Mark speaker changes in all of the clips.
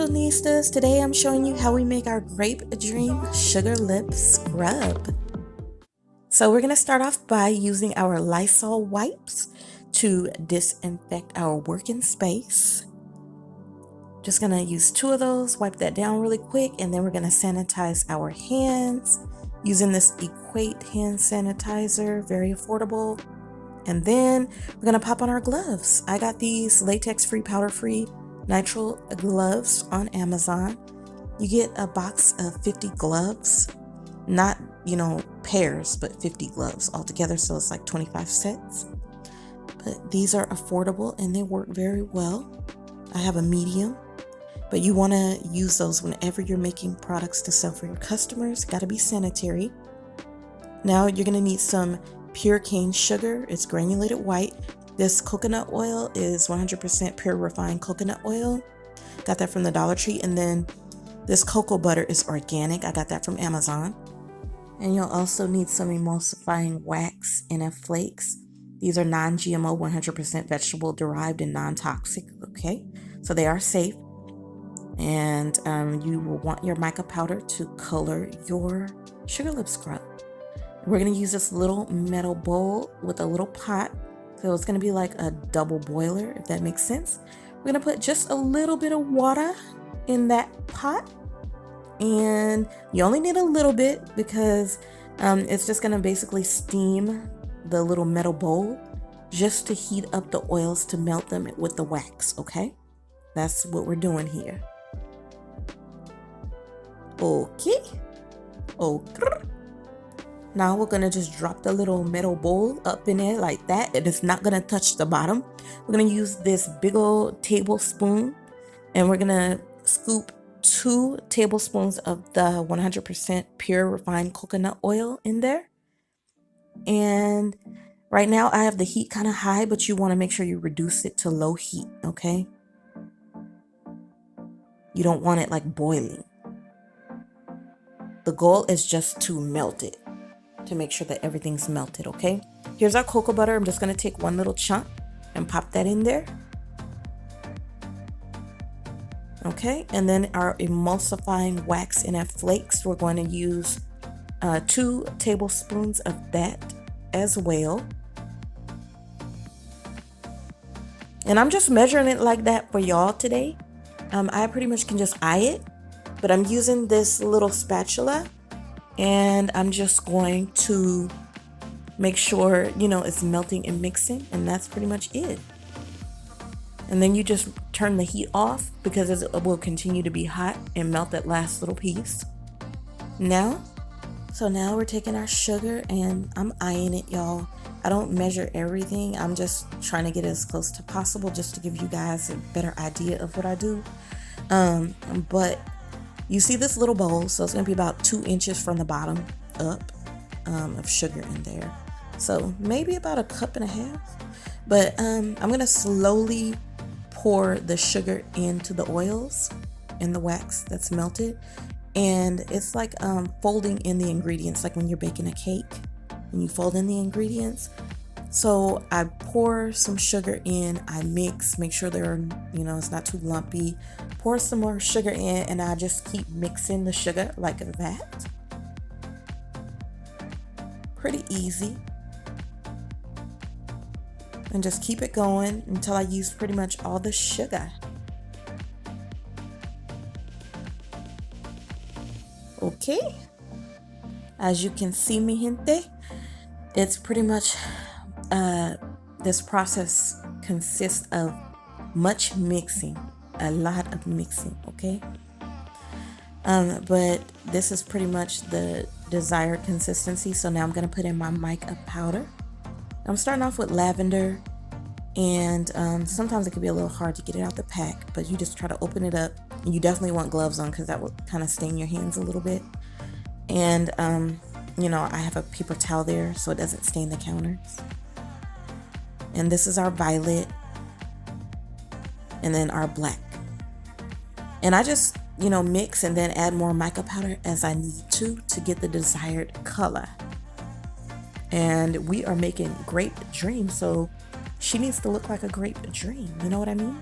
Speaker 1: Angelnistas. Today I'm showing you how we make our Grape Dream Sugar Lip Scrub. So we're going to start off by using our Lysol wipes to disinfect our working space. Just going to use 2 of those, wipe that down really quick, and then we're going to sanitize our hands using this Equate hand sanitizer, very affordable. And then we're going to pop on our gloves. I got these latex-free, powder-free nitrile gloves on Amazon. You get a box of 50 gloves, not, pairs, but 50 gloves altogether. So it's like 25 sets. But these are affordable and they work very well. I have a medium, but you want to use those whenever you're making products to sell for your customers. Got to be sanitary. Now you're going to need some pure cane sugar. It's granulated white. This coconut oil is 100% pure refined coconut oil. Got that from the Dollar Tree. And then this cocoa butter is organic. I got that from Amazon. And you'll also need some emulsifying wax and flakes. These are non-GMO, 100% vegetable derived and non-toxic. Okay, so they are safe. And you will want your mica powder to color your sugar lip scrub. We're going to use this little metal bowl with a little pot. So it's going to be like a double boiler, if that makes sense. We're going to put just a little bit of water in that pot. And you only need a little bit because it's just going to basically steam the little metal bowl just to heat up the oils to melt them with the wax, okay? That's what we're doing here. Okay. Now we're going to just drop the little metal bowl up in there like that. It is not going to touch the bottom. We're going to use this big old tablespoon and we're going to scoop 2 tablespoons of the 100% pure refined coconut oil in there. And right now I have the heat kind of high, but you want to make sure you reduce it to low heat, okay? You don't want it like boiling. The goal is just to melt it, to make sure that everything's melted, okay? Here's our cocoa butter. I'm just going to take 1 little chunk and pop that in there. Okay, and then our emulsifying wax and flakes, we're going to use 2 tablespoons of that as well. And I'm just measuring it like that for y'all today. I pretty much can just eye it, but I'm using this little spatula and I'm just going to make sure, it's melting and mixing, and that's pretty much it. And then you just turn the heat off because it will continue to be hot and melt that last little piece. Now we're taking our sugar and I'm eyeing it, y'all. I don't measure everything. I'm just trying to get as close to possible just to give you guys a better idea of what I do. But you see this little bowl, so it's going to be about 2 inches from the bottom up of sugar in there. So maybe about 1.5 cups. But I'm going to slowly pour the sugar into the oils and the wax that's melted. And it's like folding in the ingredients, like when you're baking a cake and you fold in the ingredients. So I pour some sugar in, I mix, make sure they're, it's not too lumpy. Pour some more sugar in and I just keep mixing the sugar like that. Pretty easy. And just keep it going until I use pretty much all the sugar. Okay. As you can see, mi gente, it's pretty much, this process consists of much mixing, a lot of mixing, okay? But this is pretty much the desired consistency. So now I'm going to put in my mica powder. I'm starting off with lavender, and sometimes it can be a little hard to get it out the pack, but you just try to open it up. And you definitely want gloves on because that will kind of stain your hands a little bit. And, I have a paper towel there so it doesn't stain the counters. And this is our violet, and then our black. And I just, mix and then add more mica powder as I need to get the desired color. And we are making Grape Dream, so she needs to look like a grape dream. You know what I mean?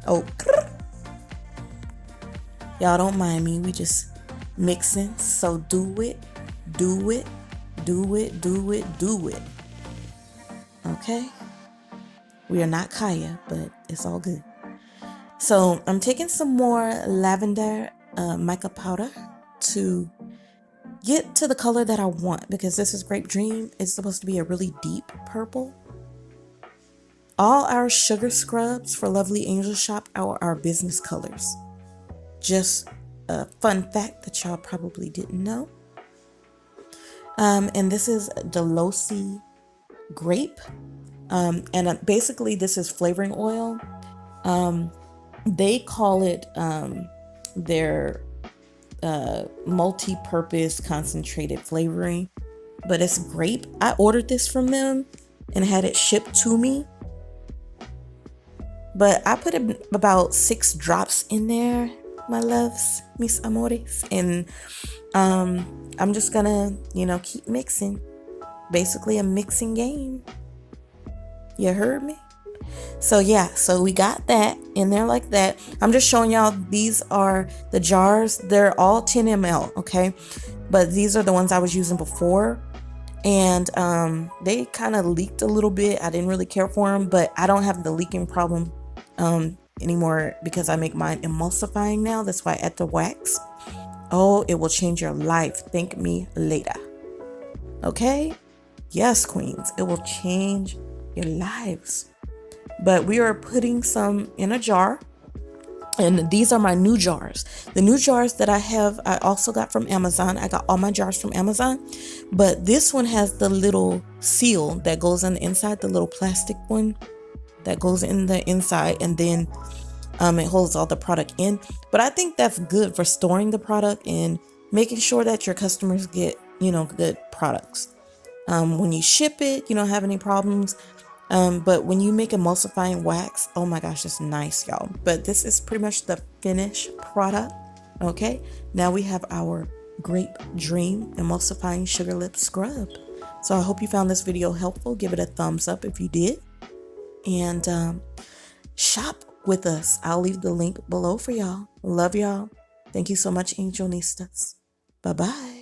Speaker 1: Oh, Y'all don't mind me. We just mixing. So do it, do it, do it, do it, do it. Okay? We are not Kaya, but it's all good. So I'm taking some more lavender mica powder to get to the color that I want, because this is Grape Dream. It's supposed to be a really deep purple. All our sugar scrubs for Lovely Angel Shop are our business colors. Just a fun fact that y'all probably didn't know. And this is Delosi Grape. And basically this is flavoring oil. They call it their multi-purpose concentrated flavoring, but it's grape. I ordered this from them and had it shipped to me, but I put about 6 drops in there, my loves, mis amores, and I'm just gonna, keep mixing. Basically a mixing game. You heard me? So yeah, so we got that in there like that. I'm just showing y'all, these are the jars. They're all 10 ml, okay? But these are the ones I was using before. And they kind of leaked a little bit. I didn't really care for them, but I don't have the leaking problem anymore because I make mine emulsifying now. That's why I add the wax. Oh, it will change your life. Thank me later. Okay? Yes, queens. It will change your lives. But we are putting some in a jar, and these are my new jars. The new jars that I have, I also got from Amazon. I got all my jars from Amazon, but this one has the little seal that goes on the inside, the little plastic one that goes in the inside, and then it holds all the product in. But I think that's good for storing the product and making sure that your customers get, good products. When you ship it, you don't have any problems. But when you make emulsifying wax, oh my gosh, it's nice, y'all. But this is pretty much the finished product. Okay, now we have our Grape Dream Emulsifying Sugar Lip Scrub. So I hope you found this video helpful. Give it a thumbs up if you did. And shop with us. I'll leave the link below for y'all. Love y'all. Thank you so much, Angelnistas. Bye-bye.